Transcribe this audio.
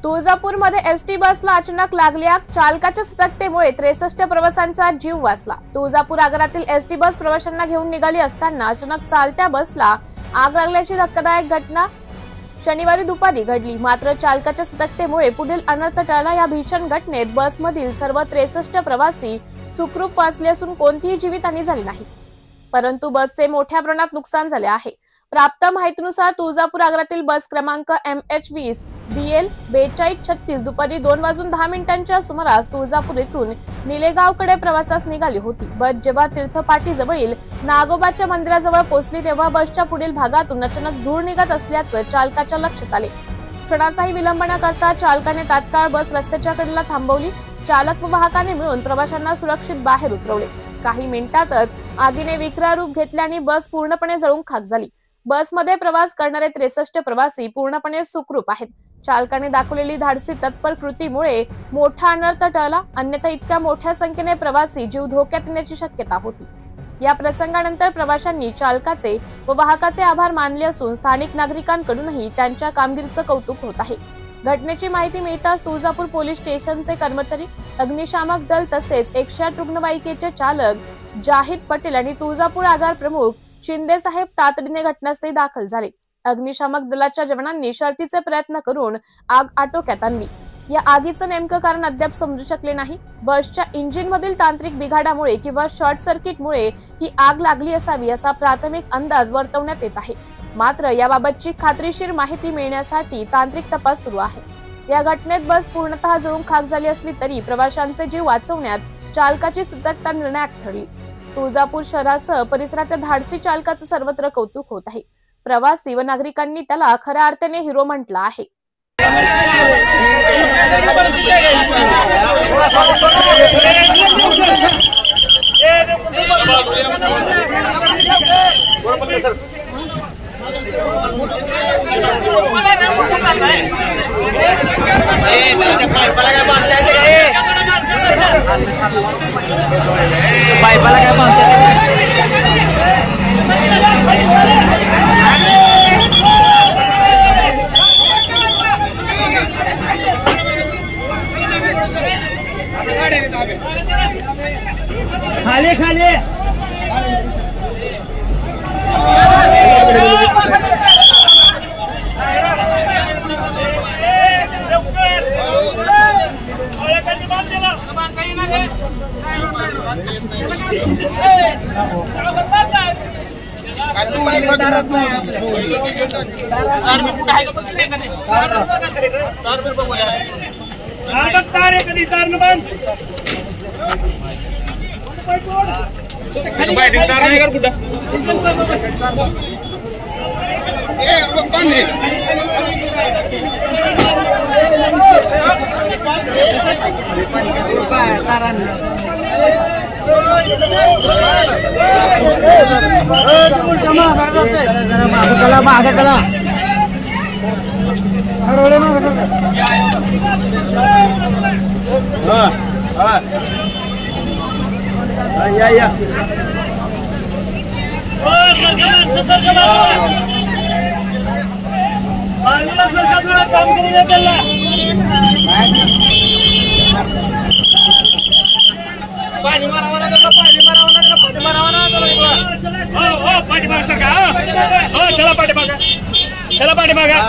तुळजापूरमध्ये ST बसला अचानक लागली आग. चालकाच्या सतर्कतेमुळे 63 प्रवाशांचा जीव वाचला. तुळजापूर आगारातील एसटी बस प्रवाशांना घेऊन निघाली असताना अचानक चालत्या बसला आग लागल्याची धक्कादायक घटना शनिवारी दुपारी घडली. मात्र चालकाच्या सतर्कतेमुळे पुढील अनर्थ टळला. या भीषण घटनेत बसमधील सर्व 63 प्रवासी सुखरूप वाचले असून कोणतीही जीवितहानी झाली नाही, परंतु बसचे मोठ्या प्रमाणात नुकसान झाले आहे. प्राप्त माहितीनुसार तुळजापूर आगारातील बस क्रमांक MH20 BL 4236 दुपारी 2:10 सुमारास तुळजापूर येथून निलेगावकडे प्रवासास निघाली होती. बस जेव्हा तीर्थपाटी जवळील नागोबाच्या मंदिराजवळ पोहोचली तेव्हा बसच्या पुढील भागातून अचानक धूर निघत असल्याचं चालकाच्या लक्षात आले. क्षणाचाही विलंब न करता चालकाने तात्काळ बस रस्त्याच्या कडेला थांबवली. चालक व वाहकाने मिळून प्रवाशांना सुरक्षित बाहेर उतरवले. काही मिनिटातच आगीने विकराळ रूप घेतल्याने बस पूर्णपणे जळून खाक झाली. बसमध्ये प्रवास करणारे 63 प्रवासी पूर्णपणे सुखरूप आहेत. चालकाने दाखवलेली धाडसी तत्पर कृतीमुळे मोठा अनर्थ टळला, अन्यथा इतक्या मोठ्या संख्येने प्रवासी जीव धोक्यात येण्याची शक्यता होती. या प्रसंगानंतर प्रवाशांनी चालकाचे व वाहकाचे आभार मानले असून स्थानिक नागरिकांकडूनही त्यांच्या कामगिरीचं कौतुक होत आहे. घटनेची माहिती मिळताच तुळजापूर पोलीस स्टेशनचे कर्मचारी, अग्निशामक दल तसेच 108 रुग्णवाहिकेचे चालक जाहीद पटेल आणि तुळजापूर आगार प्रमुख शिंदे साहेब तातडीने घटनास्थळी दाखल झाले. अग्निशामक दलाच्या जवानांनी शर्थीचे प्रयत्न करून आग आटोक्यात आणली. या आगीचं नेमकं कारण अद्याप समजू शकले नाही. बसच्या इंजिन मधील तांत्रिक बिघाडामुळे किंवा शॉर्ट सर्किटमुळे ही आग लागली असावी असा प्राथमिक अंदाज वर्तवण्यात येत आहे. मात्र याबाबतची खात्रीशीर माहिती मिळण्यासाठी तांत्रिक तपास सुरू आहे. या घटनेत बस पूर्णतः जळून खाक झाली असली तरी प्रवाशांचे जीव वाचवण्यात चालकाची सतर्कता निर्णायक ठरली. तुळजापूर शहरासह परिसरात धाडसी चालकाचं सर्वत्र कौतुक होत आहे. प्रवासी व नागरिकांनी त्याला खऱ्या अर्थाने हिरो म्हटलं आहे. खाली खाली पाणी मारावा ना चला पाठीमागा चला पाठीमागा